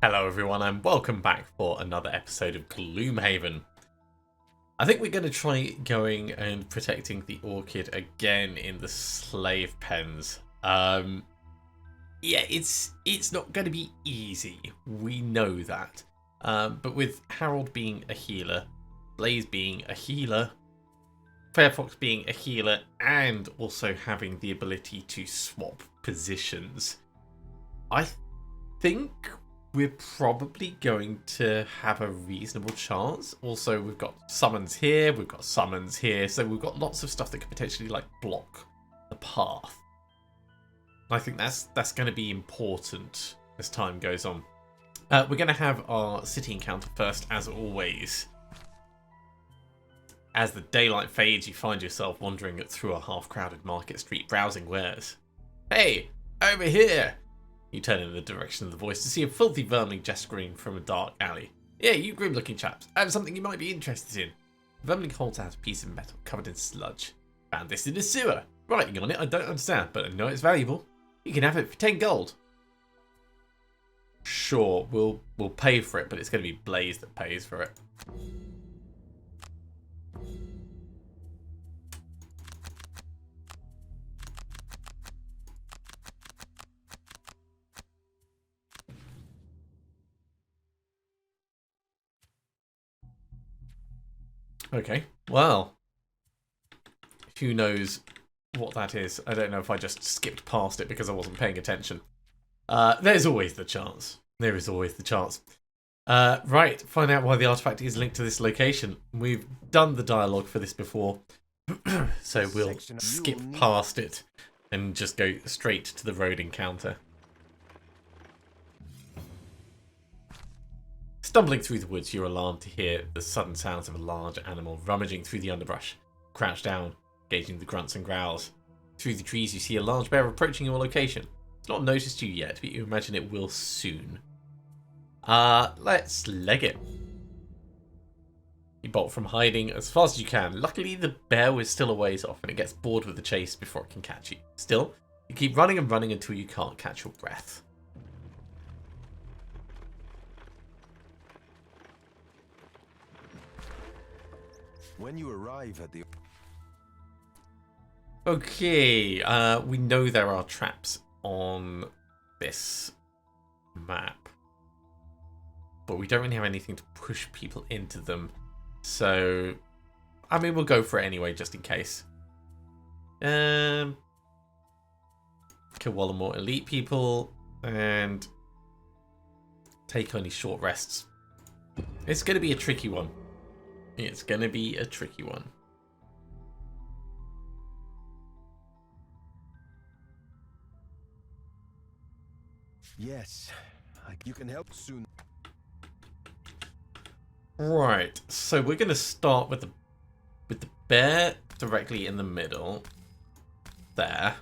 Hello everyone and welcome back for another episode of Gloomhaven. I think we're going to try going and protecting the orchid again in the slave pens. Yeah, it's not going to be easy. We know that. But with Harold being a healer, Blaze being a healer, Firefox being a healer, and also having the ability to swap positions, I think we're probably going to have a reasonable chance. Also, we've got summons here, we've got summons here, so we've got lots of stuff that could potentially like block the path. I think that's going to be important as time goes on. We're going to have our city encounter first, as always. As the daylight fades, you find yourself wandering through a half-crowded market street, browsing wares. Hey, over here! You turn in the direction of the voice to see a filthy vermin gesturing from a dark alley. Yeah, you grim-looking chaps. I have something you might be interested in. The vermin holds out a piece of metal covered in sludge. Found this in a sewer. Writing on it, I don't understand, but I know it's valuable. You can have it for 10 gold. Sure, we'll pay for it, but it's going to be Blaze that pays for it. Okay, well, who knows what that is. I don't know if I just skipped past it because I wasn't paying attention. There's always the chance. There is always the chance. Right, find out why the artifact is linked to this location. We've done the dialogue for this before, so we'll skip past it and just go straight to the road encounter. Stumbling through the woods, you're alarmed to hear the sudden sounds of a large animal rummaging through the underbrush. Crouch down, gauging the grunts and growls. Through the trees, you see a large bear approaching your location. It's not noticed you yet, but you imagine it will soon. Let's leg it. You bolt from hiding as fast as you can. Luckily, the bear was still a ways off, and it gets bored with the chase before it can catch you. Still, you keep running and running until you can't catch your breath. When you arrive at the... Okay, we know there are traps on this map, but we don't really have anything to push people into them. So, I mean, we'll go for it anyway, just in case. Kill one or more elite people, and take only short rests. It's going to be a tricky one. It's going to be a tricky one. Yes, you can help soon. Right, so we're going to start with the bear directly in the middle. There.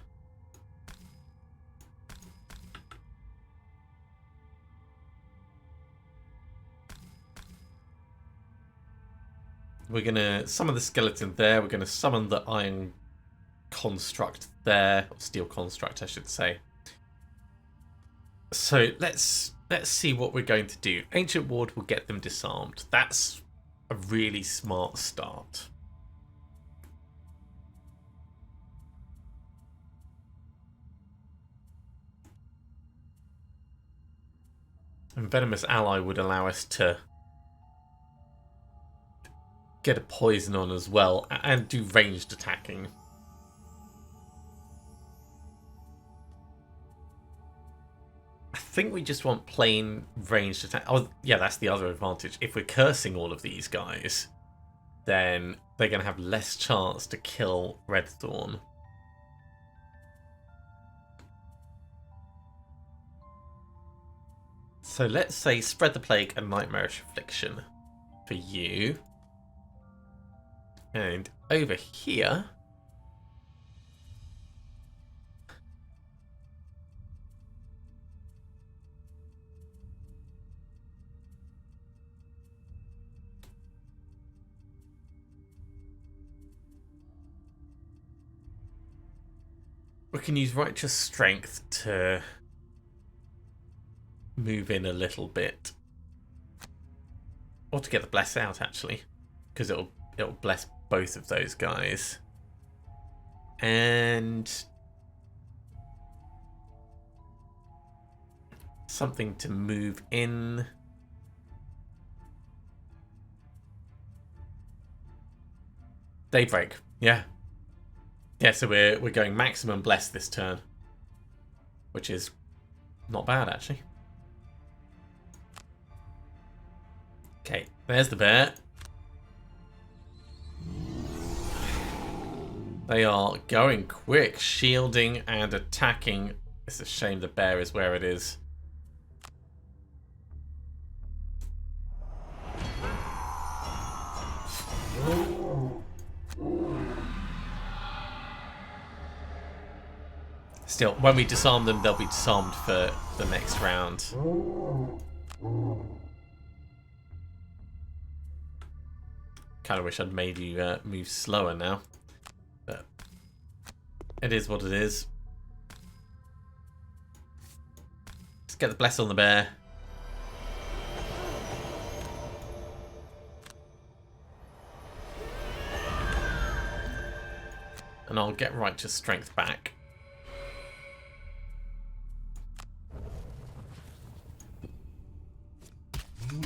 We're going to summon the skeleton there. We're going to summon the iron construct there. Or steel construct, I should say. So let's see what we're going to do. Ancient Ward will get them disarmed. That's a really smart start. And Venomous Ally would allow us to get a poison on as well and do ranged attacking. I think we just want plain ranged attack. Oh, yeah, that's the other advantage. If we're cursing all of these guys, then they're going to have less chance to kill Redthorn. So let's say Spread the Plague and Nightmarish Affliction for you. And over here, we can use Righteous Strength to move in a little bit. Or to get the bless out, actually. Because it'll bless both of those guys. And something to move in. Daybreak. Yeah. Yeah, so we're going maximum bless this turn. Which is not bad, actually. Okay, there's the bear. They are going quick, shielding and attacking. It's a shame the bear is where it is. Still, when we disarm them, they'll be disarmed for the next round. Kind of wish I'd made you move slower now. But it is what it is. Let's get the bless on the bear. And I'll get righteous strength back.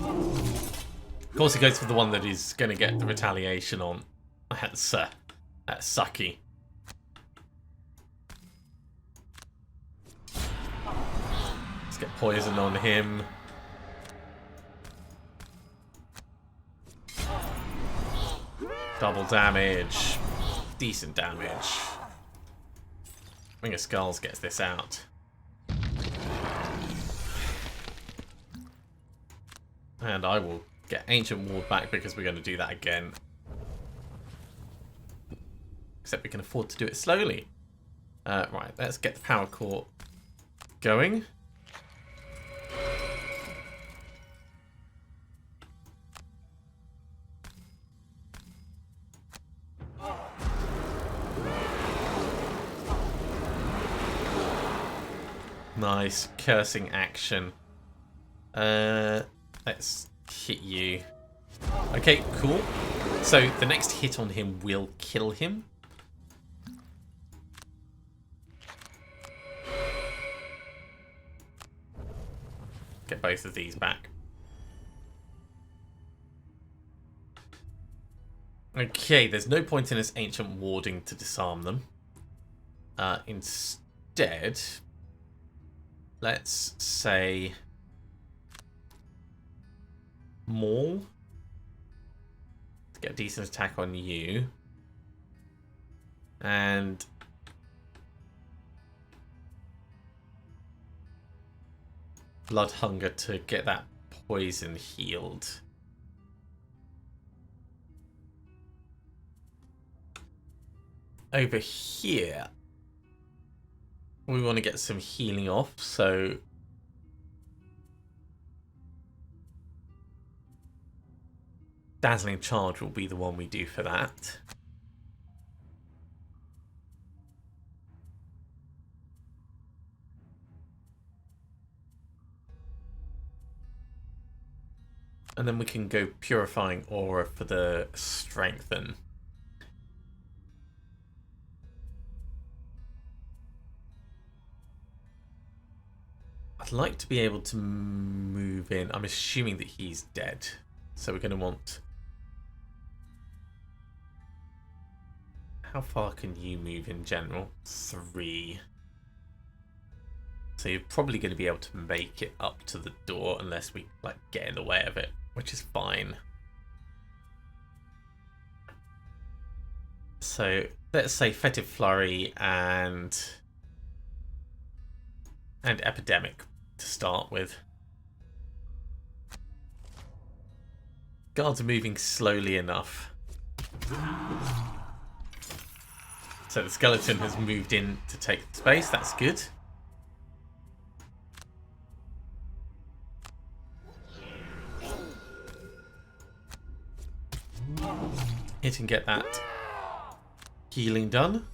Of course he goes for the one that he's going to get the retaliation on. That's sucky. Let's get poison on him. Double damage. Decent damage. Ring of Skulls gets this out. And I will get Ancient Ward back because we're going to do that again. Except we can afford to do it slowly. Right, let's get the power core going. Nice cursing action. Let's hit you. Okay, cool. So the next hit on him will kill him. Get both of these back. Okay, there's no point in us ancient warding to disarm them. Instead, let's say Maul to get a decent attack on you, and Blood Hunger to get that poison healed. Over here, we want to get some healing off, so Dazzling Charge will be the one we do for that. And then we can go Purifying Aura for the Strengthen. I'd like to be able to move in. I'm assuming that he's dead. So we're going to want... How far can you move in general? 3. So you're probably going to be able to make it up to the door unless we like get in the way of it, which is fine. So let's say Fetid Flurry and Epidemic to start with. Guards are moving slowly enough. So the skeleton has moved in to take space, that's good. Hit and get that healing done.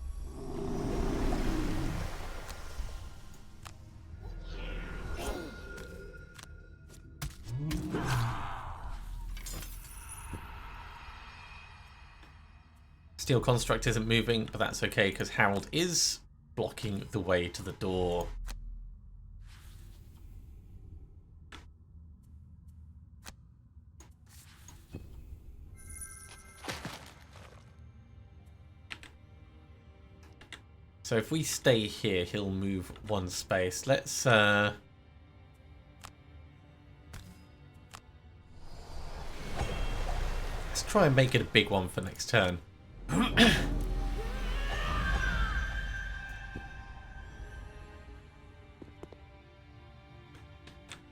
Steel construct isn't moving, but that's okay because Harold is blocking the way to the door. So if we stay here, he'll move one space. Let's try and make it a big one for next turn.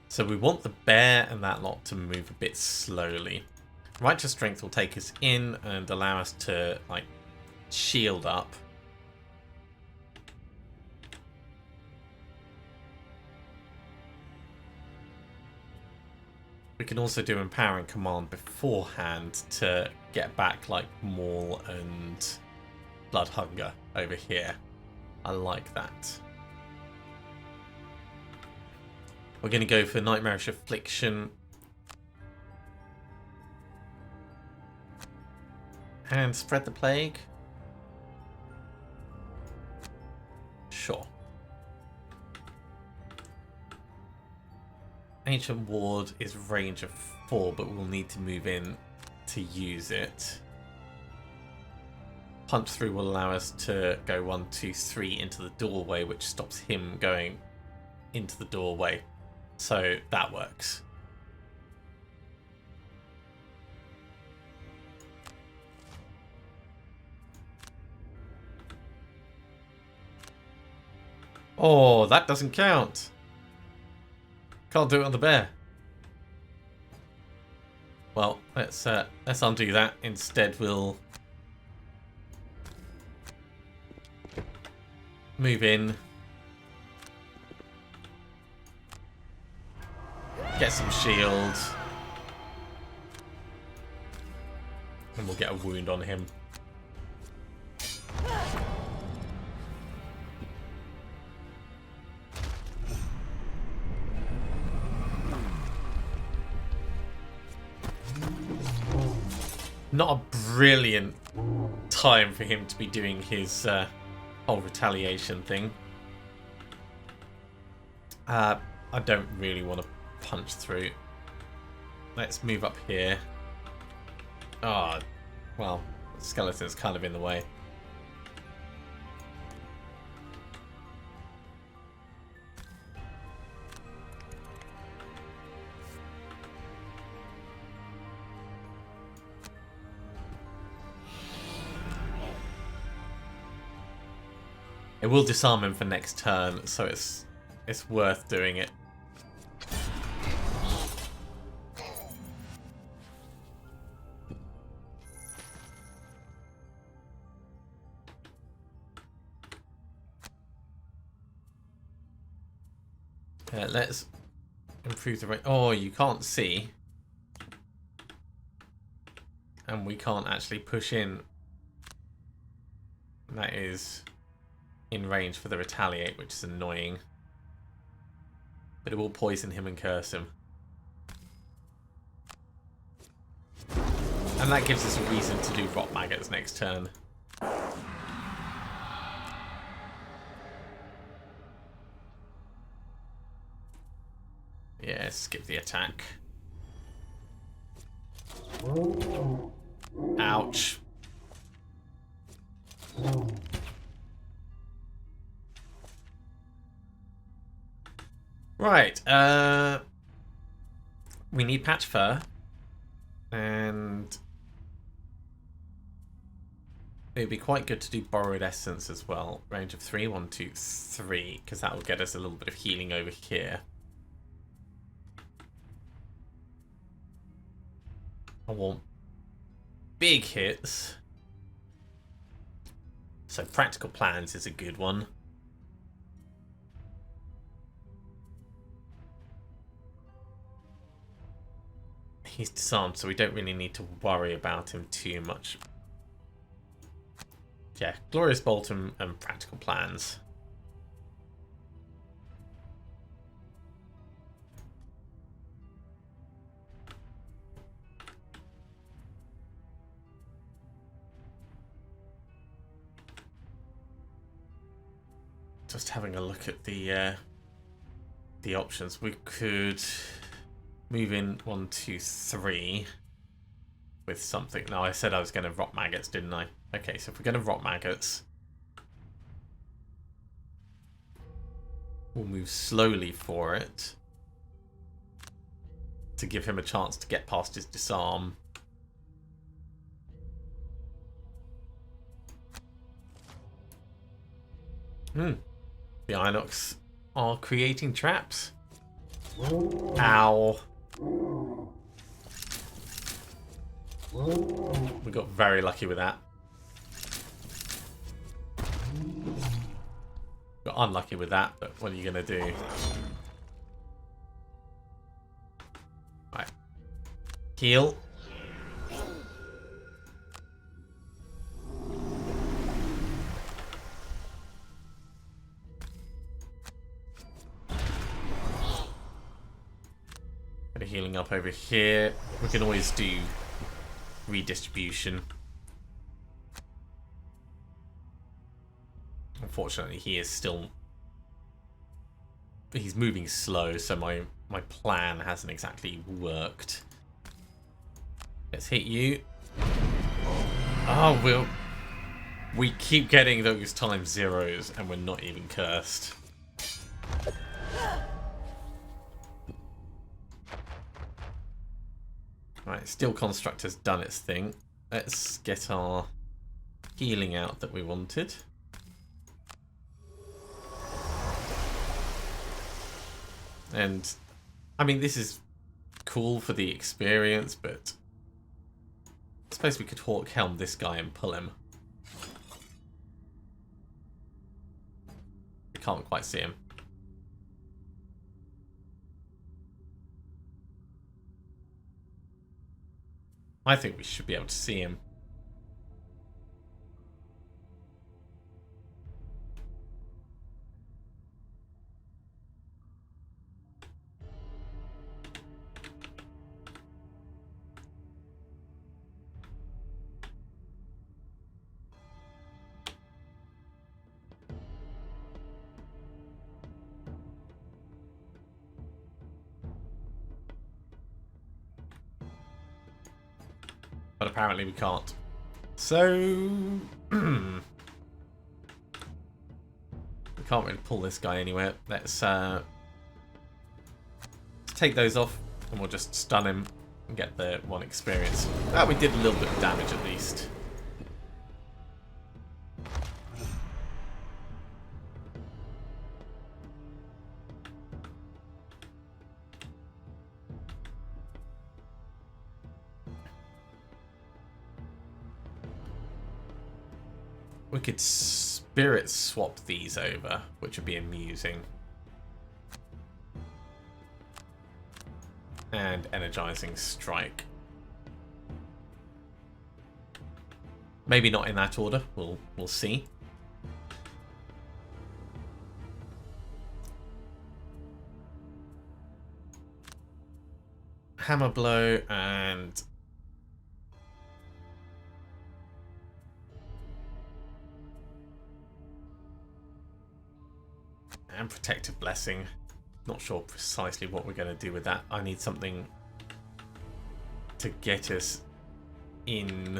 So we want the bear and that lot to move a bit slowly. Righteous Strength will take us in and allow us to like shield up. We can also do Empowering Command beforehand to get back like Maul and Blood Hunger over here. I like that. We're going to go for Nightmarish Affliction. And Spread the Plague. Sure. Ancient Ward is range of 4, but we'll need to move in to use it. Punch Through will allow us to go 1, 2, 3 into the doorway, which stops him going into the doorway. So that works. Oh, that doesn't count. Can't do it on the bear. Well, let's undo that. Instead, we'll move in, get some shield, and we'll get a wound on him. Not a brilliant time for him to be doing his whole retaliation thing. I don't really want to punch through. Let's move up here. Ah, oh, well, the skeleton's kind of in the way. It will disarm him for next turn, so it's worth doing it. Let's improve the rate. Oh, you can't see. And we can't actually push in. That is in range for the retaliate, which is annoying. But it will poison him and curse him. And that gives us a reason to do rot maggots next turn. Yeah, skip the attack. Ouch. Right, we need patch fur, and it would be quite good to do borrowed essence as well. Range of 3, 1, 2, 3, because that will get us a little bit of healing over here. I want big hits, so practical plans is a good one. He's disarmed, so we don't really need to worry about him too much. Yeah, Glorious Bolt and Practical Plans. Just having a look at the options. We could move in 1, 2, 3 with something. No, I said I was going to rot maggots, didn't I? Okay, so if we're going to rot maggots, we'll move slowly for it to give him a chance to get past his disarm. The Inox are creating traps. Ow. We got very lucky with that. Got unlucky with that, but what are you going to do? Right. Heal. Bit of healing up over here. We can always do redistribution. Unfortunately, he is still... He's moving slow, so my plan hasn't exactly worked. Let's hit you. Oh, we keep getting those times zeros, and we're not even cursed. Right, Steel Construct has done its thing. Let's get our healing out that we wanted. And, I mean, this is cool for the experience, but I suppose we could Hawk Helm this guy and pull him. We can't quite see him. I think we should be able to see him. But apparently we can't. So... we can't really pull this guy anywhere. Let's take those off and we'll just stun him and get the 1 experience. Ah, we did a little bit of damage at least. We could spirit swap these over, which would be amusing. And energizing strike. Maybe not in that order. We'll see. Hammer blow and protective blessing. Not sure precisely what we're going to do with that. I need something to get us in.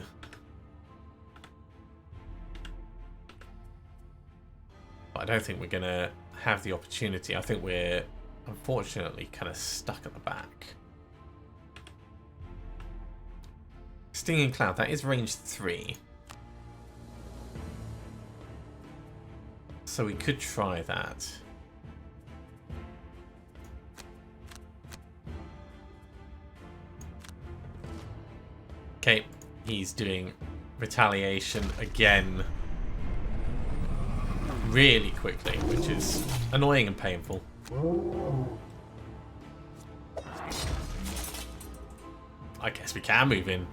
But I don't think we're going to have the opportunity. I think we're unfortunately kind of stuck at the back. Stinging Cloud, that is range 3. So we could try that. Okay, he's doing retaliation again really quickly, which is annoying and painful. I guess we can move in.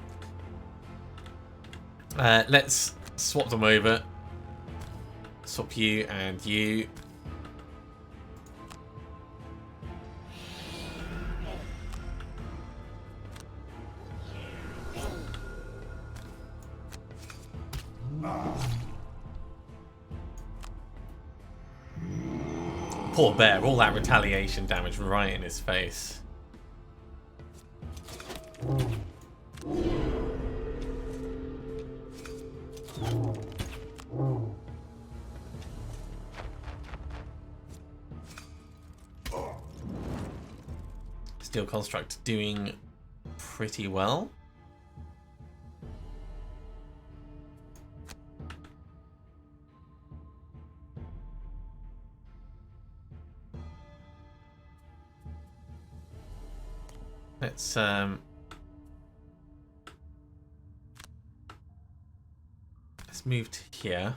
Let's swap them over. Swap you and you. Poor bear, all that retaliation damage right in his face. Steel construct doing pretty well. Let's move to here.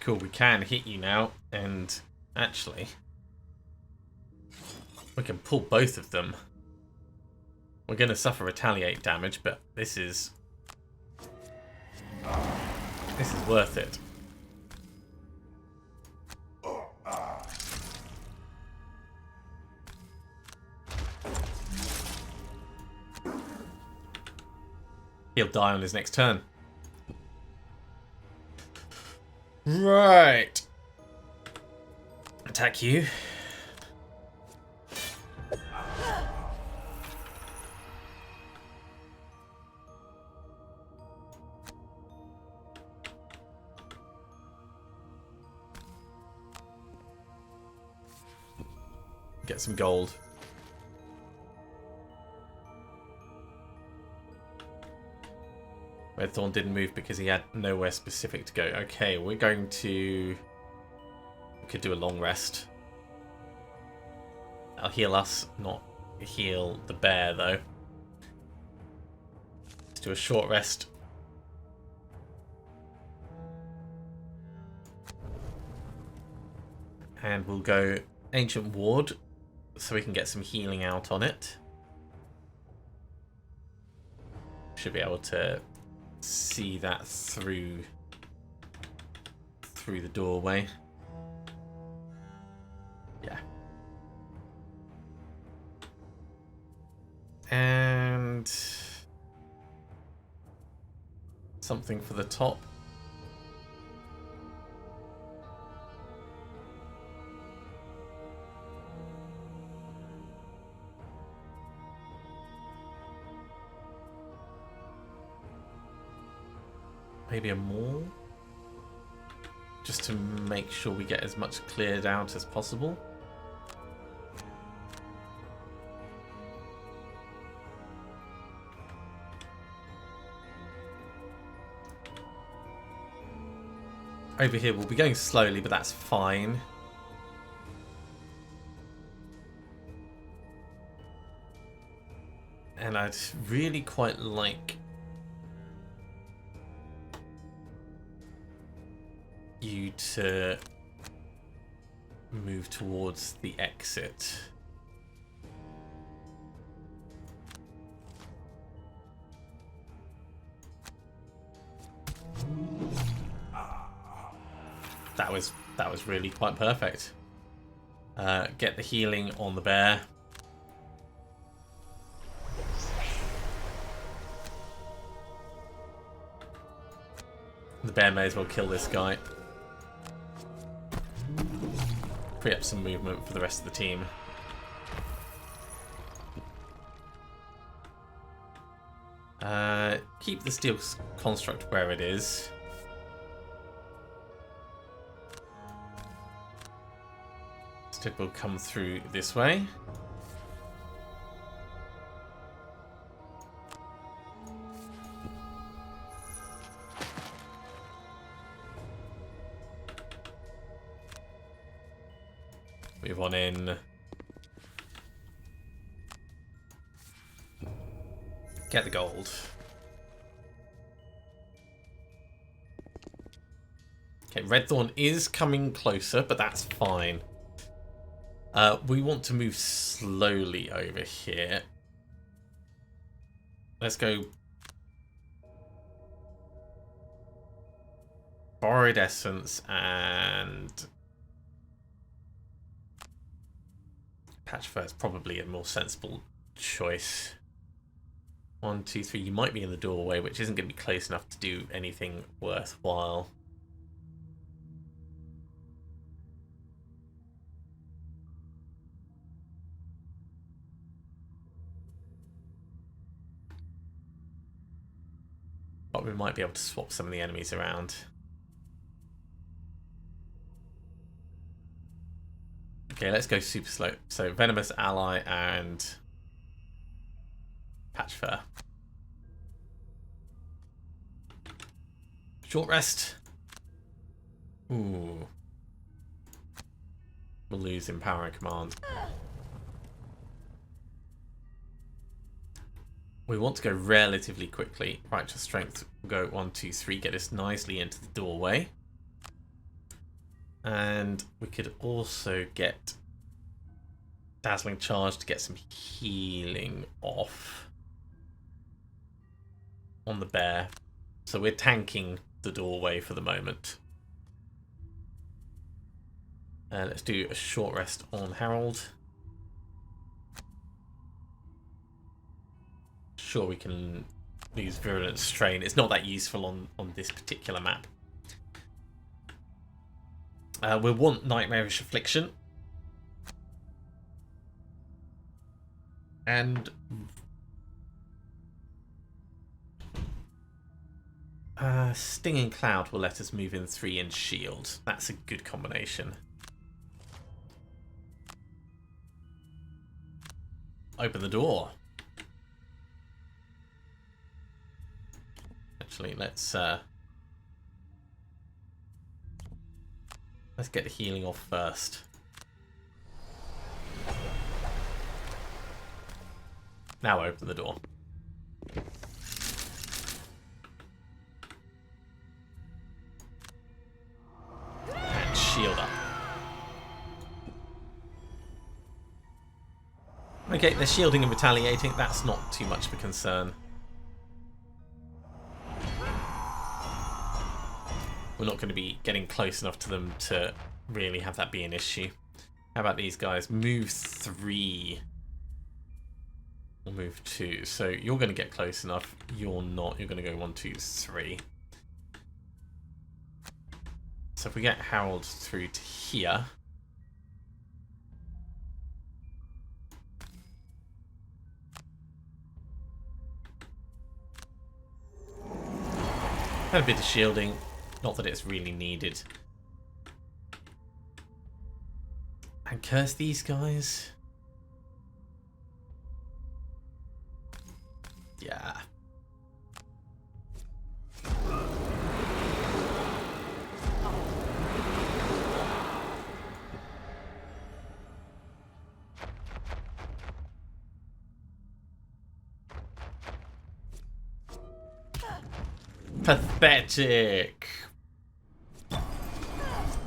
Cool, we can hit you now, and actually we can pull both of them. We're going to suffer retaliate damage, but this is worth it. He'll die on his next turn. Right. Attack you. Get some gold. Redthorn didn't move because he had nowhere specific to go. Okay, we're going to... We could do a long rest. That'll heal us, not heal the bear, though. Let's do a short rest. And we'll go Ancient Ward, so we can get some healing out on it. Should be able to see that through the doorway. Yeah. And something for the top. Maybe a mall, just to make sure we get as much cleared out as possible. Over here we'll be going slowly, but that's fine. And I'd really quite like you to move towards the exit. That was really quite perfect. Get the healing on the bear. The bear may as well kill this guy. Free up some movement for the rest of the team. Keep the steel construct where it is. Instead we'll come through this way. Move on in. Get the gold. Okay, Redthorn is coming closer, but that's fine. We want to move slowly over here. Let's go Borrowed Essence and Patch Fur is probably a more sensible choice. 1, 2, 3. You might be in the doorway, which isn't going to be close enough to do anything worthwhile. But we might be able to swap some of the enemies around. Okay, let's go super slow. So Venomous Ally and Patch Fur. Short rest. Ooh. We'll lose Empowering Command. We want to go relatively quickly. Righteous Strength will go 1, 2, 3, get us nicely into the doorway. And we could also get Dazzling Charge to get some healing off on the bear. So we're tanking the doorway for the moment. Let's do a short rest on Harold. Sure, we can use Virulent Strain. It's not that useful on this particular map. We'll want Nightmarish Affliction. And Stinging Cloud will let us move in 3 and shield. That's a good combination. Open the door. Actually, let's get the healing off first. Now open the door. And shield up. Okay, they're shielding and retaliating. That's not too much of a concern. We're not going to be getting close enough to them to really have that be an issue. How about these guys? Move 3. We'll move 2. So you're going to get close enough. You're not. You're going to go 1, 2, 3. So if we get Harold through to here. Had a bit of shielding. Not that it's really needed. And curse these guys. Yeah. Pathetic.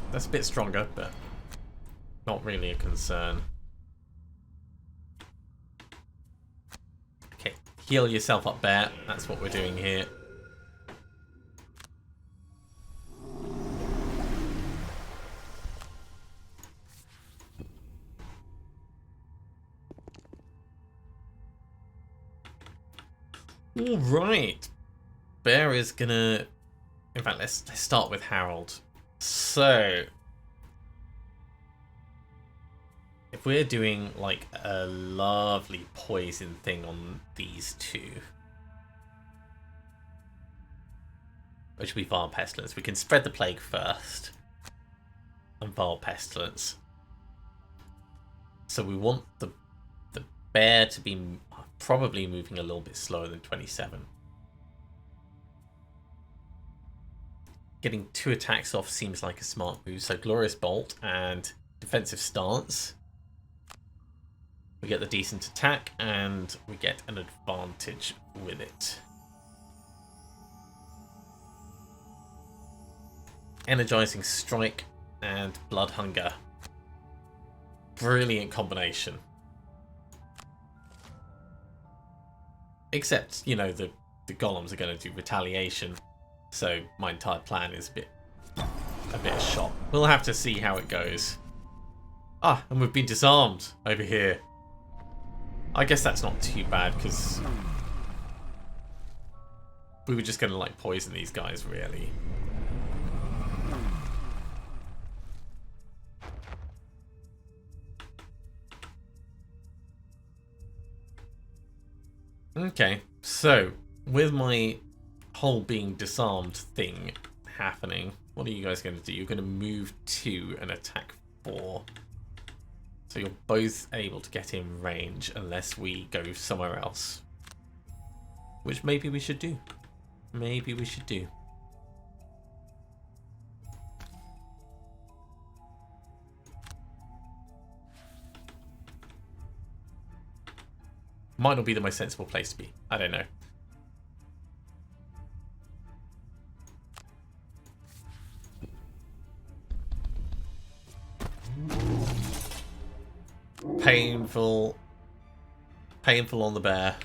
That's a bit stronger, but not really a concern. Okay, heal yourself up, bear. That's what we're doing here. All right. Bear is gonna... In fact, let's start with Harold. So, if we're doing like a lovely poison thing on these two, which will be Vile Pestilence, we can spread the plague first and Vile Pestilence. So we want the bear to be probably moving a little bit slower than 27. Getting 2 attacks off seems like a smart move. So Glorious Bolt and Defensive Stance. We get the decent attack and we get an advantage with it. Energizing Strike and Blood Hunger. Brilliant combination. Except, you know, the golems are going to do retaliation. So my entire plan is a bit shot. We'll have to see how it goes. Ah, and we've been disarmed over here. I guess that's not too bad because We were just going to like poison these guys, really. Okay, so with my whole being disarmed thing happening, what are you guys going to do? You're going to move 2 and attack 4. So you're both able to get in range unless we go somewhere else. Which maybe we should do. Maybe we should do. Might not be the most sensible place to be. I don't know. Painful. Painful on the bear.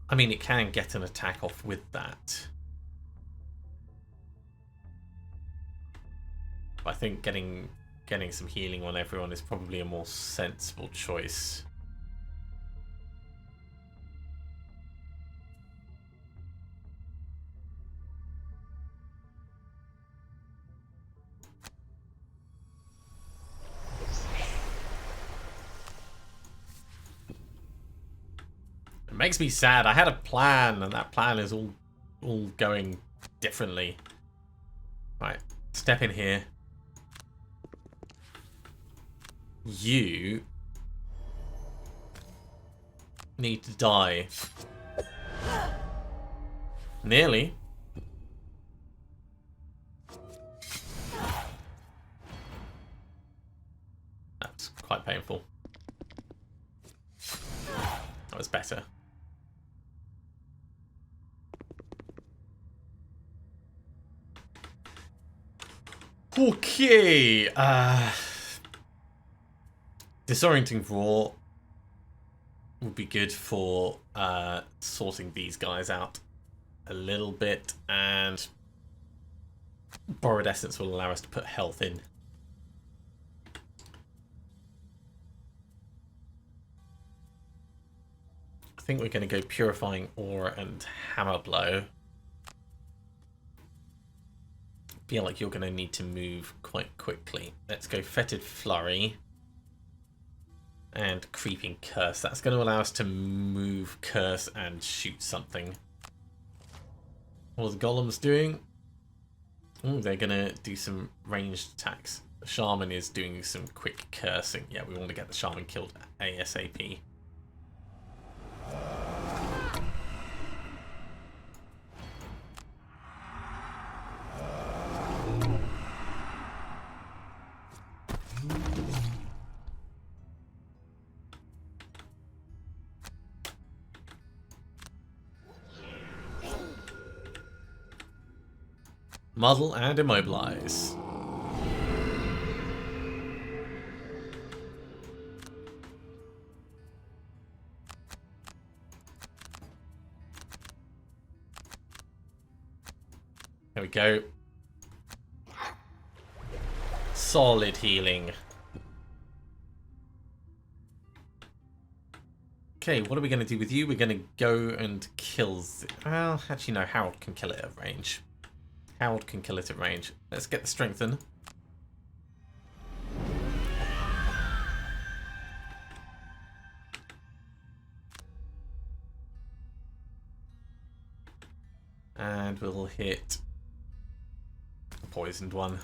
I mean, it can get an attack off with that. I think getting some healing on everyone is probably a more sensible choice. It makes me sad. I had a plan, and that plan is all going differently. Right, step in here. You need to die. Nearly. That's quite painful. That was better. Okay. Disorienting Roar would be good for sorting these guys out a little bit, and Borrowed Essence will allow us to put health in. I think we're going to go Purifying Aura and Hammer Blow. Feel like you're going to need to move quite quickly. Let's go Fetid Flurry and Creeping Curse. That's going to allow us to move, curse, and shoot something. What are the golems doing? Oh, they're going to do some ranged attacks. The shaman is doing some quick cursing. Yeah, we want to get the shaman killed ASAP. Muzzle and immobilize. There we go. Solid healing. Okay, what are we going to do with you? We're going to go and kill... Well, actually no, Harold can kill it at range. Harold can kill it at range. Let's get the strengthen. And we'll hit the poisoned one.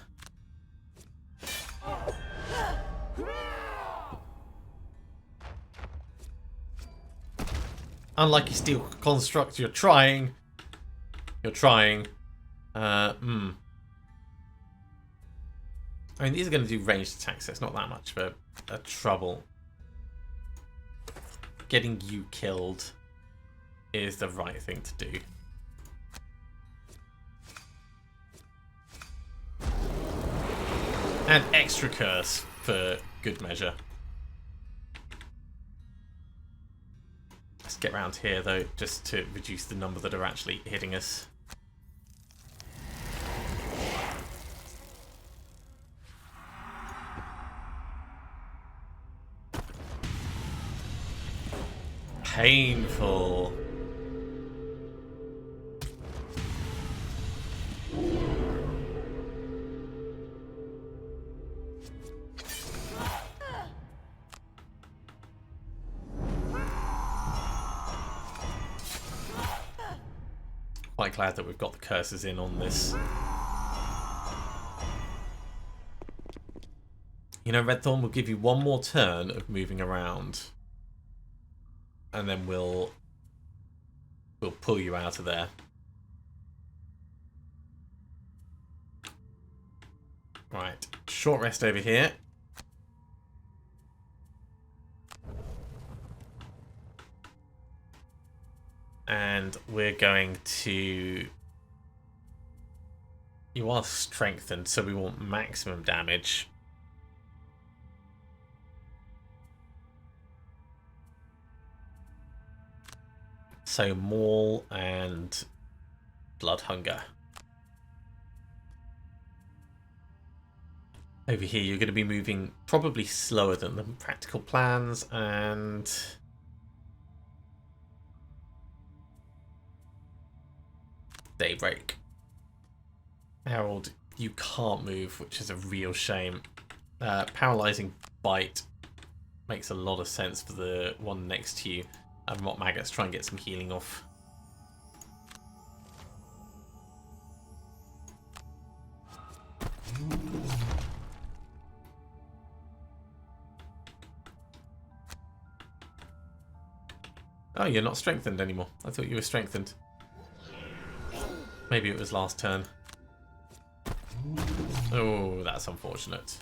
Unlucky steel construct, you're trying. You're trying. I mean, these are going to do ranged attacks, so it's not that much of a trouble. Getting you killed is the right thing to do. And extra curse for good measure. Let's get around here though, just to reduce the number that are actually hitting us. painful. Quite glad that we've got the curses in on this. You know, Red Thorn will give you one more turn of moving around. And then we'll pull you out of there. Right, short rest over here. And we're going to... You are strengthened, so we want maximum damage. So Maul and Blood Hunger. Over here, you're going to be moving probably slower than the practical plans, and... Daybreak. Harold, you can't move, which is a real shame. Paralyzing Bite makes a lot of sense for the one next to you. And Rot Maggots, try and get some healing off. Oh, you're not strengthened anymore. I thought you were strengthened. Maybe it was last turn. Oh, that's unfortunate.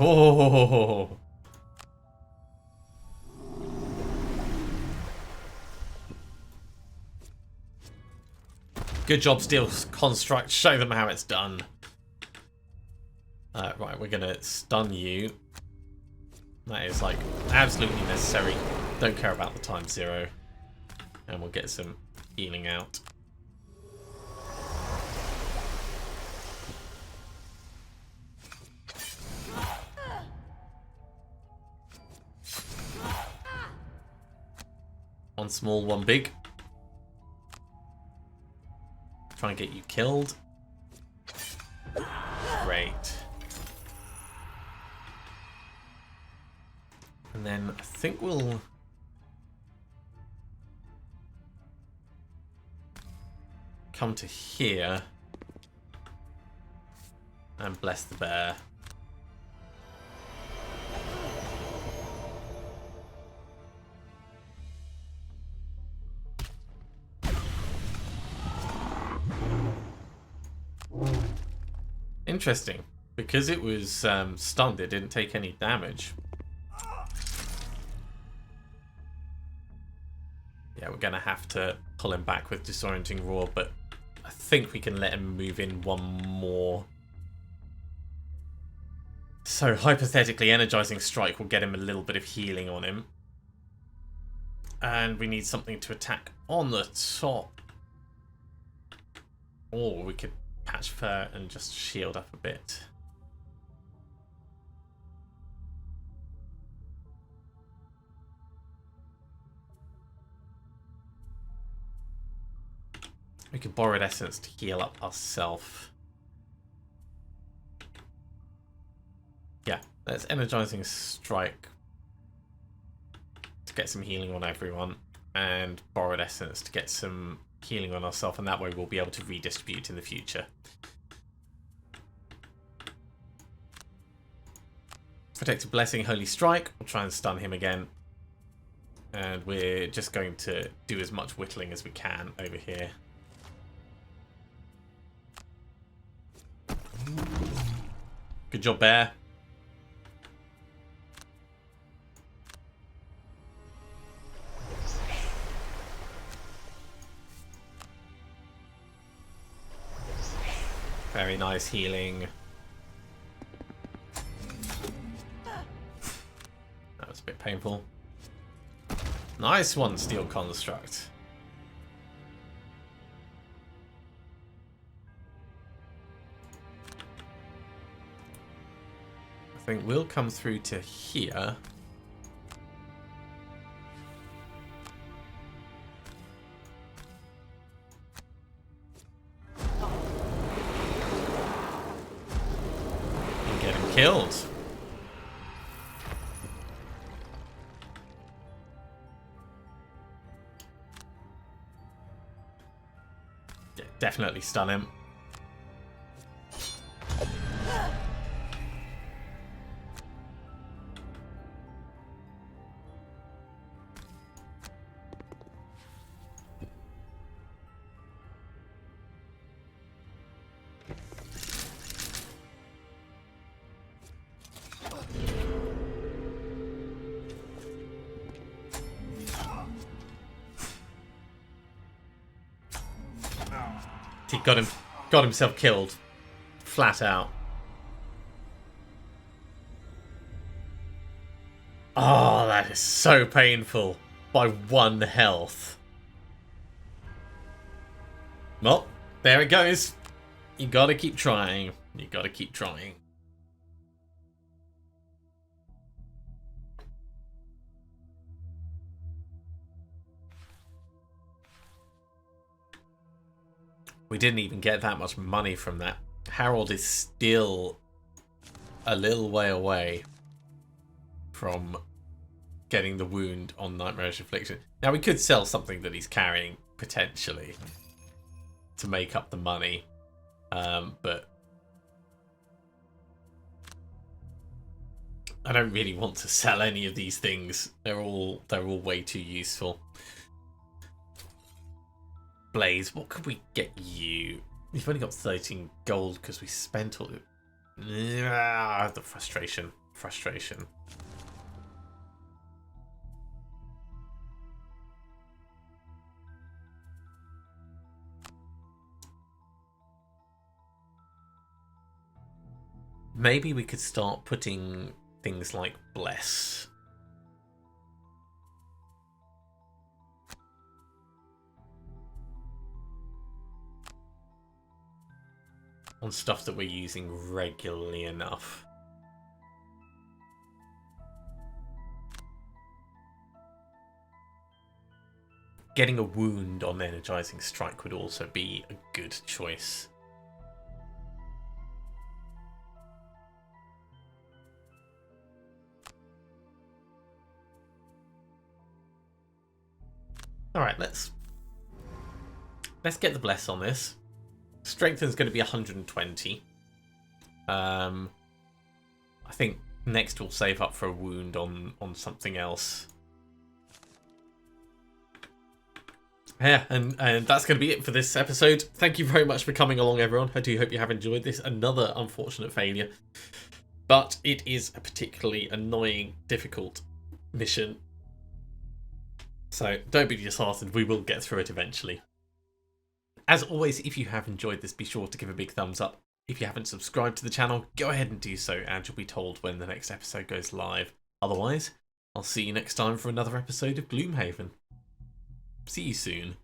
Oh! Good job, Steel Construct. Show them how it's done. Right, we're going to stun you. That is, like, absolutely necessary. Don't care about the time 0. And we'll get some healing out. One small, one big. Try and get you killed. Great. And then I think we'll... come to here. And bless the bear. Interesting. Because it was stunned, it didn't take any damage. Yeah, we're going to have to pull him back with Disorienting Roar, but I think we can let him move in one more. So, hypothetically, Energizing Strike will get him a little bit of healing on him. And we need something to attack on the top. Or we could Patch Fur and just shield up a bit. We could Borrowed Essence to heal up ourselves. Yeah, let's Energizing Strike to get some healing on everyone, and Borrowed Essence to get some healing on ourselves, and that way we'll be able to redistribute in the future. Protective Blessing, Holy Strike. We'll try and stun him again. And we're just going to do as much whittling as we can over here. Good job, Bear. Very nice healing. That was a bit painful. Nice one, Steel Construct. I I think we'll come through to here. And get him killed. Yeah, definitely stun him. He got himself killed. Flat out. Oh, that is so painful. By 1 health. Well, there it goes. You gotta keep trying. You gotta keep trying. We didn't even get that much money from that. Harold is still a little way away from getting the wound on Nightmarish Affliction. Now, we could sell something that he's carrying, potentially, to make up the money. But I don't really want to sell any of these things. They're all way too useful. Blaze, what could we get you? We've only got 13 gold because we spent all the frustration. Frustration. Maybe we could start putting things like Bless. On stuff that we're using regularly enough. Getting a wound on Energizing Strike would also be a good choice. Alright, let's get the Bless on this. Strengthen's going to be 120. I think next we'll save up for a wound on something else. Yeah, and that's going to be it for this episode. Thank you very much for coming along, everyone. I do hope you have enjoyed this. Another unfortunate failure. But it is a particularly annoying, difficult mission. So don't be disheartened. We will get through it eventually. As always, if you have enjoyed this, be sure to give a big thumbs up. If you haven't subscribed to the channel, go ahead and do so, and you'll be told when the next episode goes live. Otherwise, I'll see you next time for another episode of Gloomhaven. See you soon.